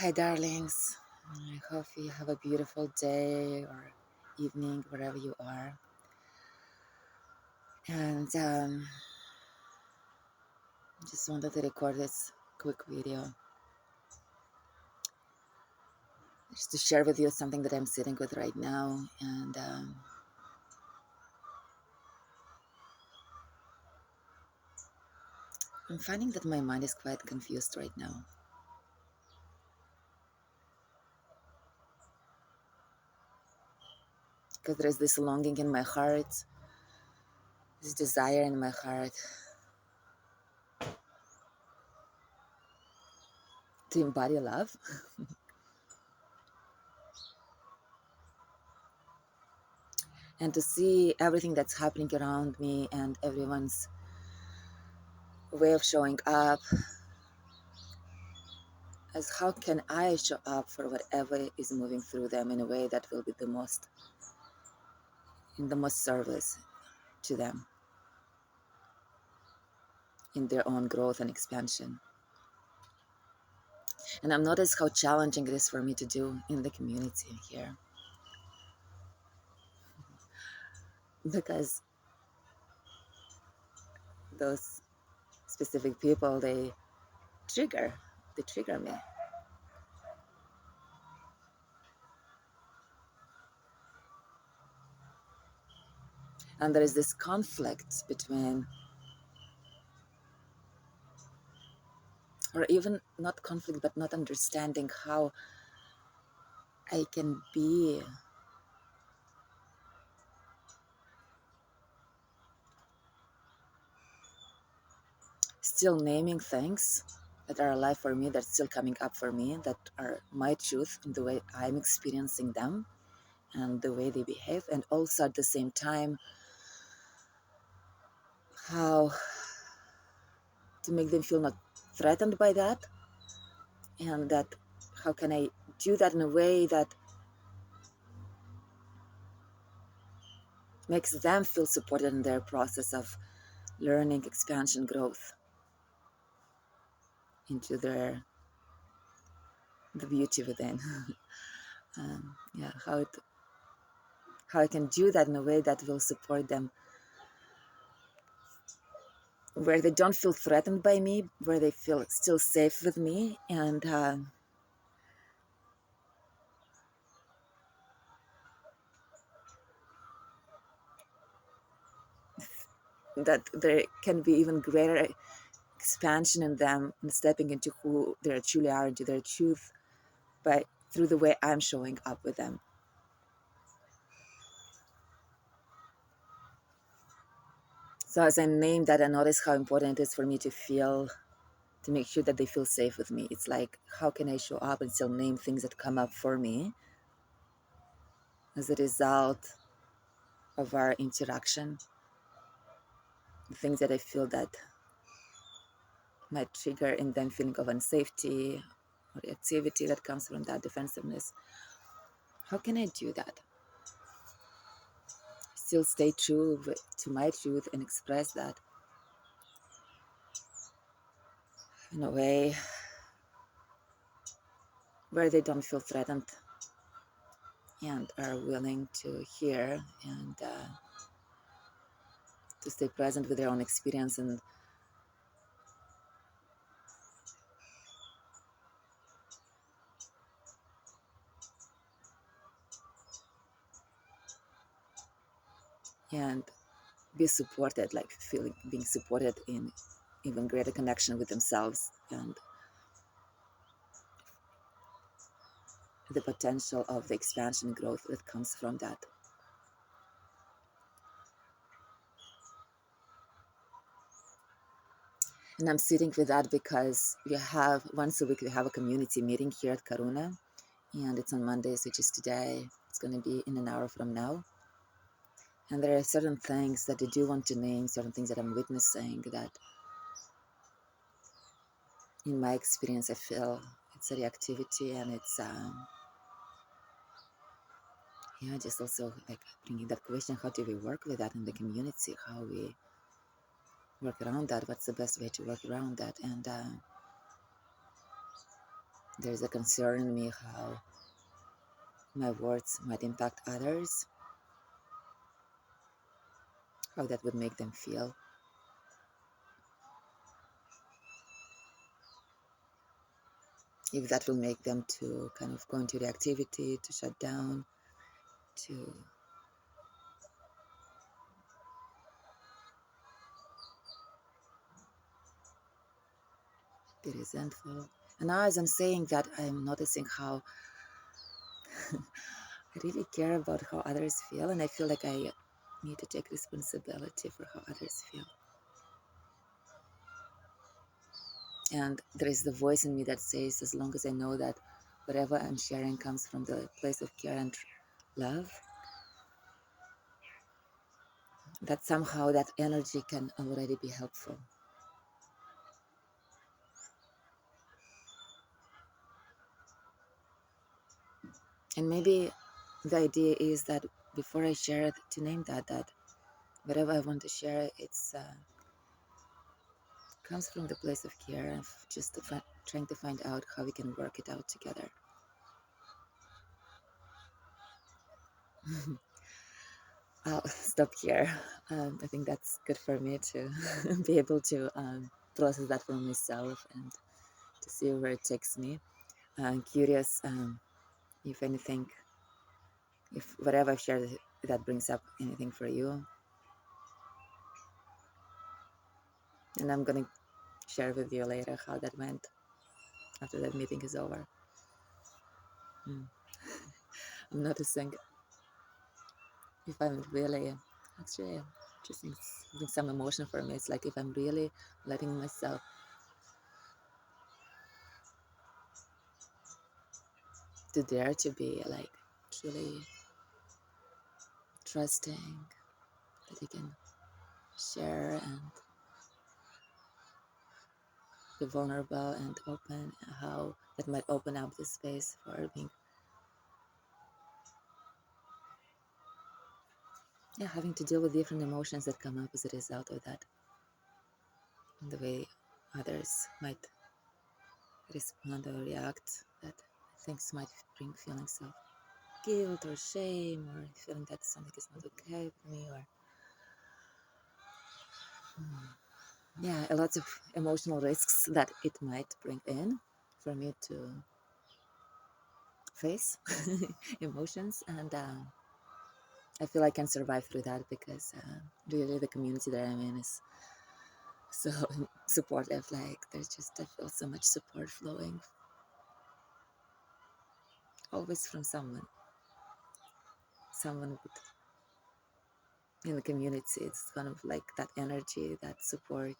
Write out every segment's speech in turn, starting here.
Hi, darlings. I hope you have a beautiful day or evening wherever you are. And just wanted to record this quick video just to share with you something that I'm sitting with right now. And I'm finding that my mind is quite confused right now because there's this longing in my heart, this desire in my heart to embody love and to see everything that's happening around me and everyone's way of showing up as how can I show up for whatever is moving through them in a way that will be in the most service to them in their own growth and expansion. And I've noticed how challenging it is for me to do in the community here because those specific people, they trigger me. And there is this conflict between, or even not conflict, but not understanding how I can be still naming things that are alive for me, that's still coming up for me, that are my truth in the way I'm experiencing them and the way they behave, and also at the same time, how to make them feel not threatened by that, and that how can I do that in a way that makes them feel supported in their process of learning, expansion, growth into the beauty within. Yeah, how I can do that in a way that will support them where they don't feel threatened by me, where they feel still safe with me, and that there can be even greater expansion in them and stepping into who they truly are, into their truth, but through the way I'm showing up with them. So as I name that, I notice how important it is for me to make sure that they feel safe with me. It's like, how can I show up and still name things that come up for me as a result of our interaction, the things that I feel that might trigger in them feeling of unsafety or reactivity that comes from that defensiveness. How can I do that? Still stay true to my truth and express that in a way where they don't feel threatened and are willing to hear and to stay present with their own experience and be supported, like feeling being supported in even greater connection with themselves and the potential of the expansion and growth that comes from that. And I'm sitting with that because we have once a week we have a community meeting here at Karuna, and it's on Mondays, which is today. It's going to be in an hour from now. And there are certain things that I do want to name, certain things that I'm witnessing that in my experience I feel it's a reactivity, and it's yeah, just also like bringing that question, how do we work with that in the community, how we work around that, what's the best way to work around that. And there's a concern in me how my words might impact others, how that would make them feel. If that will make them to kind of go into reactivity, to shut down, to be resentful. And now, as I'm saying that, I'm noticing how I really care about how others feel, and I feel like I need to take responsibility for how others feel. And there is the voice in me that says, as long as I know that whatever I'm sharing comes from the place of care and love, that somehow that energy can already be helpful. And maybe the idea is that before I share it, to name that whatever I want to share, it's comes from the place of care and just trying to find out how we can work it out together. I'll stop here. I think that's good for me to be able to process that for myself and to see where it takes me. I'm curious if anything, if whatever I've shared that brings up anything for you. And I'm going to share with you later how that went after that meeting is over. I'm noticing if I'm really, actually, just having some emotion for me. It's like if I'm really letting myself to dare to be like truly trusting that you can share and be vulnerable and open, how that might open up the space for being, yeah, having to deal with different emotions that come up as a result of that, and the way others might respond or react, that things might bring feelings of guilt or shame or feeling that something is not okay with me or yeah, a lot of emotional risks that it might bring in for me to face emotions. And I feel I can survive through that because really the community that I'm in is so supportive. Like there's just, I feel so much support flowing always from someone in the community. It's kind of like that energy, that support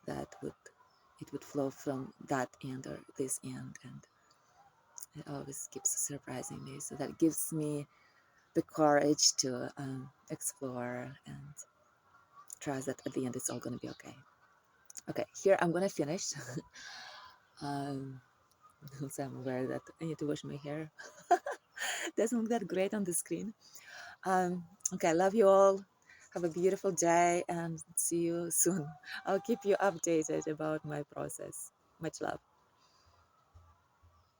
that would flow from that end or this end, and it always keeps surprising me. So that gives me the courage to explore and trust that at the end it's all going to be okay. Okay, here I'm going to finish. So I'm aware that I need to wash my hair. Doesn't look that great on the screen. Okay, I love you all. Have a beautiful day and see you soon. I'll keep you updated about my process. Much love.